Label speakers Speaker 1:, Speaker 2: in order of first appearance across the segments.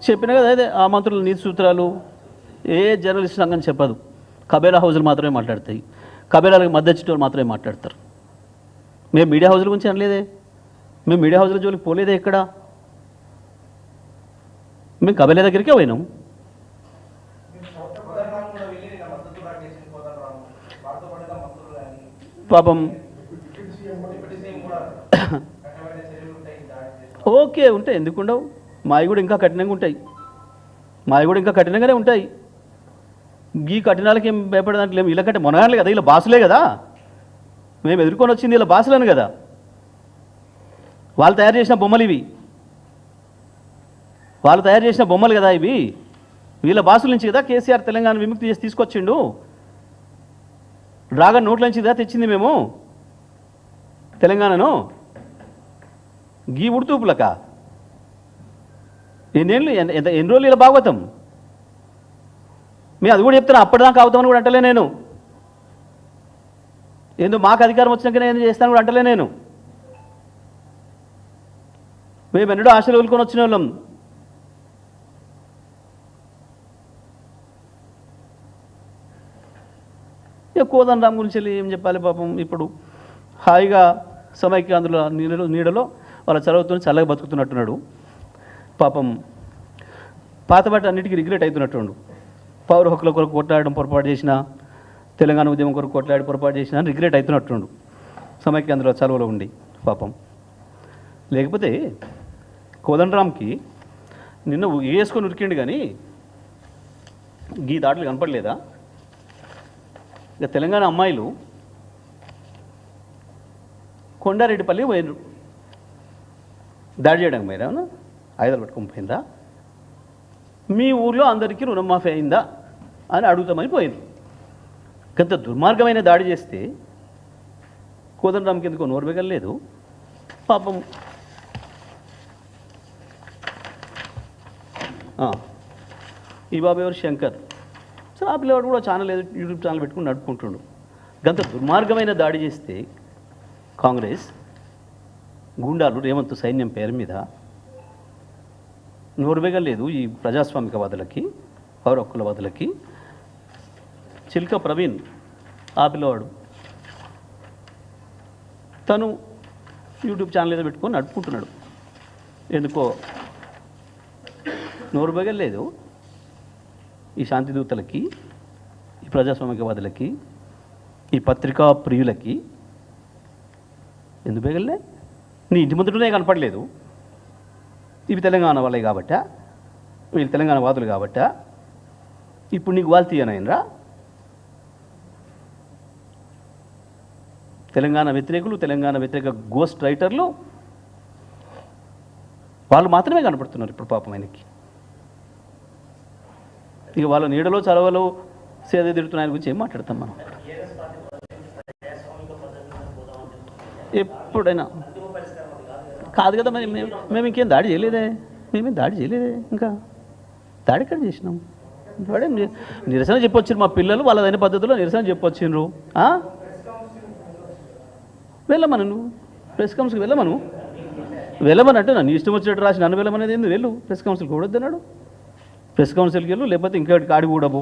Speaker 1: చెప్పిన కదా అదే ఆ మంత్రుల నీతి సూత్రాలు ఏ జర్నలిస్ట్ రంగం చెప్పదు. కబేలా హౌజులు మాత్రమే మాట్లాడతాయి, కబేలాలకు మద్దతు మాత్రమే మాట్లాడతారు. మేము మీడియా హౌజుల గురించి అనలేదే, మేము మీడియా హౌజుల జోలికి పోలేదే ఎక్కడ. మేము కబేలా దగ్గరికే పోయినాం. పాపం ఓకే ఉంటాయి, ఎందుకు ఉండవు? మావి కూడా ఇంకా కఠినంగా ఉంటాయి, మావి కూడా ఇంకా కఠినంగానే ఉంటాయి. ఈ కఠినాలకి ఏం భయపడేదాంట్లో ఏం, వీళ్ళకంటే మొనగానే కదా, వీళ్ళ బాసులే కదా, మేము ఎదుర్కొని వచ్చింది వీళ్ళ బాసులను కదా. వాళ్ళు తయారు చేసిన బొమ్మలు ఇవి, వాళ్ళు తయారు చేసిన బొమ్మలు కదా ఇవి. వీళ్ళ బాసుల నుంచి కదా కేసీఆర్ తెలంగాణ విముక్తి చేసి తీసుకొచ్చిండు. డ్రాగన్ నోట్ల నుంచి కదా తెచ్చింది మేము తెలంగాణను. గీ ఉడుతూపులక ఎన్ని రోజులు ఇలా భాగవతం. మేము అది కూడా చెప్తున్నా, అప్పటిదాకా అవుతామని కూడా అంటలే నేను. ఎందుకు మాకు అధికారం వచ్చినాకనే ఏం చేస్తాను కూడా అంటలే నేను. మేము ఎన్నడూ ఆశలు వదులుకొని వచ్చిన వాళ్ళం. ఇక కోదండరామ్ గురించి ఏం చెప్పాలి పాపం. ఇప్పుడు హాయిగా సమైక్యాంధ్రుల నీడలో వాళ్ళ చదువుతో చల్లగా బతుకుతున్నట్టున్నాడు పాపం. పాతబట్ట అన్నిటికీ రిగ్రెట్ అవుతున్నట్టుండు. పౌర హక్కుల కొరకు కొట్లాడడం పొరపాటు చేసిన, తెలంగాణ ఉద్యమం కొరకు కొట్లాడి పొరపాటు చేసిన అని రిగ్రెట్ అవుతున్నట్టుండు సమైక్యాంధ్రుల చదువులో ఉండి పాపం. లేకపోతే కోదండరామ్కి నిన్న వేసుకొని ఉరికిండు కానీ గీ దాడులు కనపడలేదా? ఇక తెలంగాణ అమ్మాయిలు కొండారెడ్డిపల్లి పోయినరు దాడి చేయడానికి. మీరు ఏమన్నా ఆయుధాలు పట్టుకొని పోయిందా? మీ ఊర్లో అందరికీ రుణమాఫీ అయిందా అని అడుగుతామని పోయింది. కొంత దుర్మార్గమైన దాడి చేస్తే కోదండరామ్కి ఎందుకో నోరు బెగలేదు పాపం. ఈ బాబు ఎవరు? శంకర్. సో ఆ పిల్లవాడు కూడా ఛానల్ ఏదో యూట్యూబ్ ఛానల్ పెట్టుకుని నడుపుకుంటుండు. గంత దుర్మార్గమైన దాడి చేస్తే కాంగ్రెస్ గుండాలు రేవంత్ సైన్యం పేరు మీద నోరుబెగలేదు ఈ ప్రజాస్వామికవాదులకి, పౌర హక్కులవాదులకి. చిల్క ప్రవీణ్ ఆ పిల్లవాడు తను యూట్యూబ్ ఛానల్ ఏదో పెట్టుకొని నడుపుకుంటున్నాడు. ఎందుకో నోరుబెగలేదు ఈ శాంతిదూతలకి, ఈ ప్రజాస్వామికవాదులకి, ఈ పత్రికా ప్రియులకి. ఎందుకు బెగలే? నీ ఇంటి ముందునే కనపడలేదు. ఇవి తెలంగాణ వాళ్ళే కాబట్టా, వీళ్ళు తెలంగాణ వాదులు కాబట్టా ఇప్పుడు నీకు వాళ్ళు తీయనైనరా? తెలంగాణ వ్యతిరేకులు, తెలంగాణ వ్యతిరేక గోస్ట్ రైటర్లు వాళ్ళు మాత్రమే కనపడుతున్నారు ఇప్పుడు పాపం ఆయనకి. ఇక వాళ్ళ నీడలో చలవలో సేద తిరుగుతున్న ఆయన గురించి ఏం మాట్లాడతాం మనం? ఎప్పుడైనా కాదు కదా. మరి మేము ఇంకేం దాడి చేయలేదే, మేమేం దాడి చేయలేదే. ఇంకా దాడి ఎక్కడ చేసినాం? వాడే నిరసన చెప్పొచ్చారు మా పిల్లలు, వాళ్ళదైన పద్ధతిలో నిరసన చెప్పొచ్చిండ్రు. వెళ్ళమను, నువ్వు ప్రెస్ కౌన్సిల్కి వెళ్ళమని అంటే నన్ను ఇష్టం వచ్చినట్టు రాసి నన్ను వెళ్ళమనేది ఏంది? వెళ్ళు, ప్రెస్ కౌన్సిల్కి కూడొద్దన్నాడు. ప్రెస్ కౌన్సిల్కి వెళ్ళు, లేకపోతే ఇంకోటి కాడికి కూడా పో,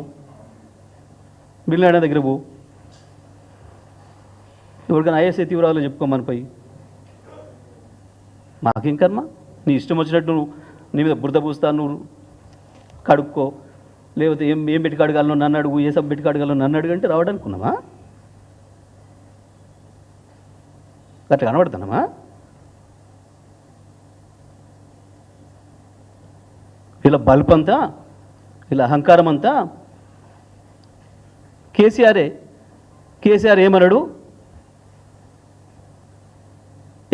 Speaker 1: బిల్లాడ దగ్గర పో, ఎవరికైనా ఐఎస్ఐ తీవ్రవాదులు చెప్పుకోమని పోయి. మాకేం కర్మ? నీ ఇష్టం వచ్చినట్టు నువ్వు నీ మీద బురద పూస్తాను, నువ్వు కడుక్కో, లేకపోతే ఏం పెట్టి కడగాలను నన్ను అడుగు, ఏ సబ్ పెట్టి కడగాలను నన్ను అడుగు అంటే రావడానుకున్నామా? అట్లా కనబడుతున్నామా? వీళ్ళ బల్పంతా, వీళ్ళ అహంకారం అంతా కేసీఆరే. కేసీఆర్ ఏమన్నాడు?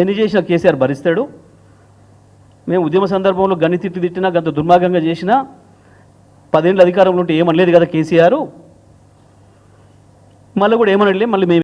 Speaker 1: ఎన్ని చేసినా కేసీఆర్ భరిస్తాడు. మేము ఉద్యమ సందర్భంలో గని తిట్టినా, గంత దుర్మార్గంగా చేసినా 10 ఏళ్ళ అధికారంలో ఉంటే ఏమనలేదు కదా కేసీఆర్. మళ్ళీ కూడా ఏమనట్లే, మళ్ళీ మేము